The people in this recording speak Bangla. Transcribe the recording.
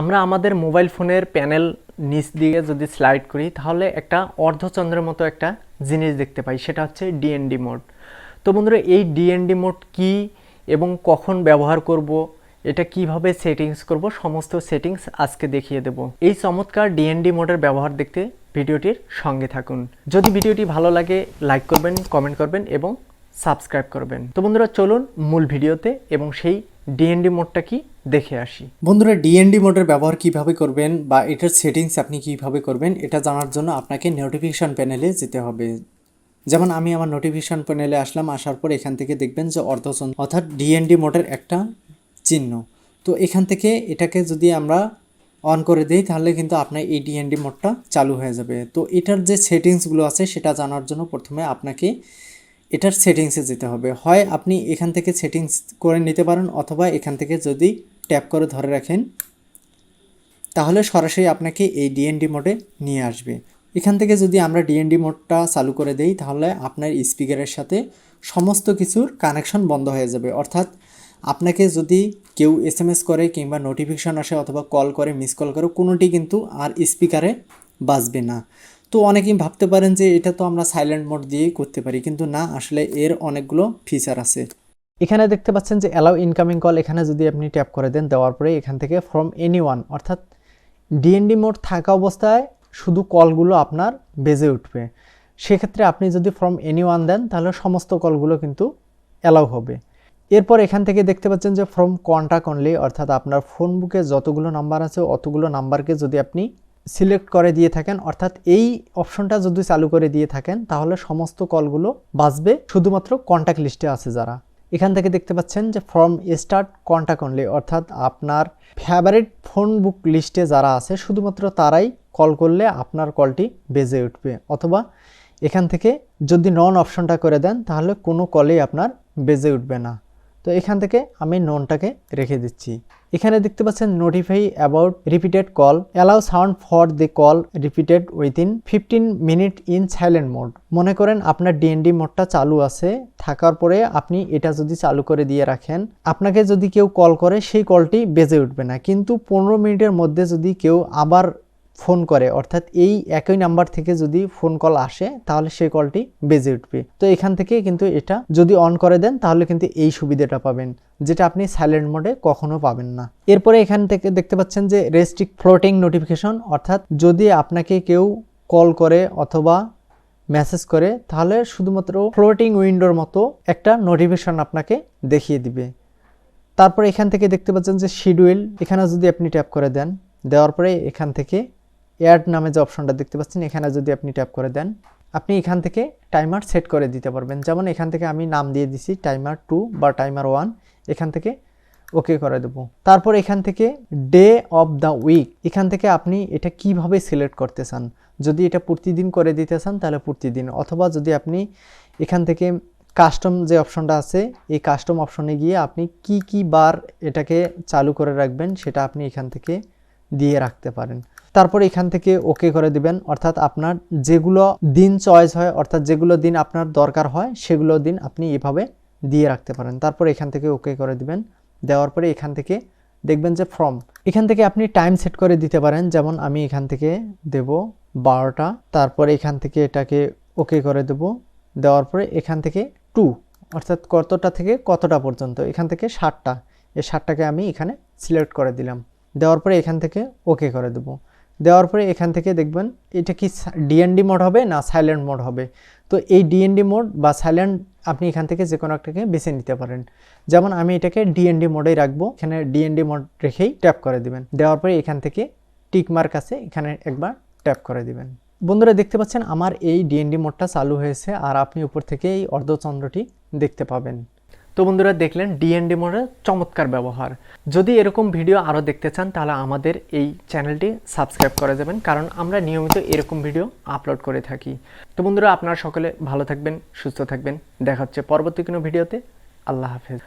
আমরা আমাদের মোবাইল ফোনের প্যানেল নিচ দিয়ে যদি স্লাইড করি তাহলে একটা অর্ধচন্দ্রের মতো একটা জিনিস দেখতে পাই, সেটা হচ্ছে ডিএনডি মোড। তো বন্ধুরা, এই ডিএনডি মোড কি এবং কখন ব্যবহার করব, এটা কিভাবে সেটিংস করব, সমস্ত সেটিংস আজকে দেখিয়ে দেব। এই চমৎকার ডিএনডি মোডের ব্যবহার দেখতে ভিডিওটির সঙ্গে থাকুন। যদি ভিডিওটি ভালো লাগে লাইক করবেন, কমেন্ট করবেন এবং সাবস্ক্রাইব করবেন। তো বন্ধুরা, চলুন মূল ভিডিওতে এবং সেই ডিএনডি মোডটা কি দেখে আসি। বন্ধুরা, ডিএনডি মোডের ব্যবহার কিভাবে করবেন বা এটার সেটিংস আপনি কিভাবে করবেন এটা জানার জন্য আপনাকে নোটিফিকেশন প্যানেলে যেতে হবে। যেমন আমি আমার নোটিফিকেশন প্যানেলে আসলাম, আসার পর এখান থেকে দেখবেন যে অর্ধচন্দ্র অর্থাৎ ডিএনডি মোডের একটা চিহ্ন। তো এখান থেকে এটাকে যদি আমরা অন করে দিই তাহলে কিন্তু আপনার এই ডিএনডি মোডটা চালু হয়ে যাবে। তো এটার যে সেটিংসগুলো আছে সেটা জানার জন্য প্রথমে আপনাকে এটার সেটিংসে যেতে হবে। হয় আপনি এখান থেকে সেটিংস করে নিতে পারেন, অথবা এখান থেকে যদি ট্যাপ করে ধরে রাখেন তাহলে সরাসরি আপনাকে এই ডিএনডি মোডে নিয়ে আসবে। এখান থেকে যদি আমরা ডিএনডি মোডটা চালু করে দেই তাহলে আপনার স্পিকারের সাথে সমস্ত কিছুর কানেকশন বন্ধ হয়ে যাবে। অর্থাৎ আপনাকে যদি কেউ এসএমএস করে কিংবা নোটিফিকেশন আসে অথবা কল করে, মিস কল করে, কোনোটি কিন্তু আর স্পিকারে বাজবে না। তো অনেকেই ভাবতে পারেন যে এটা তো আমরা সাইলেন্ট মোড দিয়েই করতে পারি, কিন্তু না, আসলে এর অনেকগুলো ফিচার আছে। এখানে দেখতে পাচ্ছেন যে অ্যালাউ ইনকামিং কল, এখানে যদি আপনি ট্যাপ করে দেন, দেওয়ার পরে এখান থেকে ফ্রম এনিওয়ান, অর্থাৎ ডিএনডি মোড থাকা অবস্থায় শুধু কলগুলো আপনার বেজে উঠবে। সেক্ষেত্রে আপনি যদি ফ্রম এনিওয়ান দেন তাহলে সমস্ত কলগুলো কিন্তু অ্যালাউ হবে। এরপর এখান থেকে দেখতে পাচ্ছেন যে ফ্রম কন্টাক্ট অনলি, অর্থাৎ আপনার ফোন বুকে যতগুলো নাম্বার আছে অতগুলো নাম্বারকে যদি আপনি সিলেক্ট করে দিয়ে থাকেন, অর্থাৎ এই অপশনটা যদি চালু করে দিয়ে থাকেন তাহলে সমস্ত কলগুলো বাজবে শুধুমাত্র কন্ট্যাক্ট লিস্টে আছে যারা। এখান থেকে দেখতে পাচ্ছেন যে ফ্রম স্টার্ট কন্ট্যাক্ট অনলি, অর্থাৎ আপনার ফেভারিট ফোন বুক লিস্টে যারা আছে শুধুমাত্র তারাই কল করলে আপনার কলটি বেজে উঠবে। অথবা এখান থেকে যদি নন অপশনটা করে দেন তাহলে কোনো কলেই আপনার বেজে উঠবে না। তো এখান থেকে আমি ননটাকে রেখে দিচ্ছি। এখানে দেখতে পাচ্ছেন notify about repeated call, allow sound for the call repeated within 15 minute in silent mode. মনে করেন আপনার ডিএনডি মোডটা চালু আছে, থাকার পরে আপনি এটা যদি চালু করে দিয়ে রাখেন, আপনাকে যদি কেউ কল করে সেই কলটি বেজে উঠবে না, কিন্তু 15 মিনিটের মধ্যে যদি কেউ আবার ফোন করে, অর্থাৎ এই একই নাম্বার থেকে যদি ফোন কল আসে তাহলে সেই কলটি বেজে উঠবে। তো এখান থেকে কিন্তু এটা যদি অন করে দেন তাহলে কিন্তু এই সুবিধাটা পাবেন, যেটা আপনি সাইলেন্ট মোডে কখনো পাবেন না। এরপরে এখান থেকে দেখতে পাচ্ছেন যে রেস্ট্রিক্ট ফ্লোটিং নোটিফিকেশন, অর্থাৎ যদি আপনাকে কেউ কল করে অথবা মেসেজ করে তাহলে শুধুমাত্র ফ্লোটিং উইন্ডোর মতো একটা নোটিফিকেশন আপনাকে দেখিয়ে দিবে। তারপরে এখান থেকে দেখতে পাচ্ছেন যে শিডিউল, এখানে যদি আপনি ট্যাপ করে দেন, দেওয়ার পরে এখান থেকে অ্যাড নামে যে অপশনটা দেখতে পাচ্ছেন এখানে যদি আপনি ট্যাপ করে দেন, আপনি এখান থেকে টাইমার সেট করে দিতে পারবেন। যেমন এখান থেকে আমি নাম দিয়ে দিছি টাইমার 2 বা টাইমার 1, এখান থেকে ওকে করে দেব। তারপর এখান থেকে ডে অফ দ্য উইক, এখান থেকে আপনি এটা কিভাবে সিলেক্ট করতে চান। যদি এটা প্রতিদিন করে দিতে চান তাহলে প্রতিদিন, অথবা যদি আপনি এখান থেকে কাস্টম যে অপশনটা আছে এই কাস্টম অপশনে গিয়ে আপনি কি বার এটাকে চালু করে রাখবেন সেটা আপনি এখান থেকে দিয়ে রাখতে পারেন। তারপর এখান থেকে ওকে করে দিবেন, অর্থাৎ আপনার যেগুলো দিন চয়েস হয়, অর্থাৎ যেগুলো দিন আপনার দরকার হয় সেগুলো দিন আপনি এভাবে দিয়ে রাখতে পারেন। তারপর এখান থেকে ওকে করে দিবেন, দেওয়ার পরে এখান থেকে দেখবেন যে ফ্রম, এখান থেকে আপনি টাইম সেট করে দিতে পারেন। যেমন আমি এখান থেকে দেব 12টা, তারপরে এখান থেকে এটাকে ওকে করে দেব, দেওয়ার পরে এখান থেকে 2, অর্থাৎ কতটা থেকে কতটা পর্যন্ত, এখান থেকে 60টা, এই 60টাকে আমি এখানে সিলেক্ট করে দিলাম। দেওয়ার পরে এখান থেকে ওকে করে দেব, দেওয়ার পরে এখান থেকে দেখবেন এটা কি ডিএনডি মোড হবে না সাইলেন্ট মোড হবে। তো এই ডিএনডি মোড বা সাইলেন্ট আপনি এখান থেকে যে কোনো একটাকে বেছে নিতে পারেন। যেমন আমি এটাকে ডিএনডি মোডেই রাখবো, এখানে ডিএনডি মোড রেখেই ট্যাপ করে দিবেন, দেওয়ার পরে এখান থেকে টিক মার্ক আছে এখানে একবার ট্যাপ করে দিবেন। বন্ধুরা, দেখতে পাচ্ছেন আমার এই ডিএনডি মোডটা চালু হয়েছে আর আপনি উপর থেকে এই অর্ধচন্দ্রটি দেখতে পাবেন। তো বন্ধুরা, দেখলেন ডিএনডি মোডের চমৎকার ব্যবহার। যদি এরকম ভিডিও আরও দেখতে চান তাহলে আমাদের এই চ্যানেলটি সাবস্ক্রাইব করে যাবেন, কারণ আমরা নিয়মিত এরকম ভিডিও আপলোড করে থাকি। তো বন্ধুরা, আপনারা সকলে ভালো থাকবেন, সুস্থ থাকবেন, দেখা হচ্ছে পরবর্তী কোনো ভিডিওতে। আল্লাহ হাফেজ।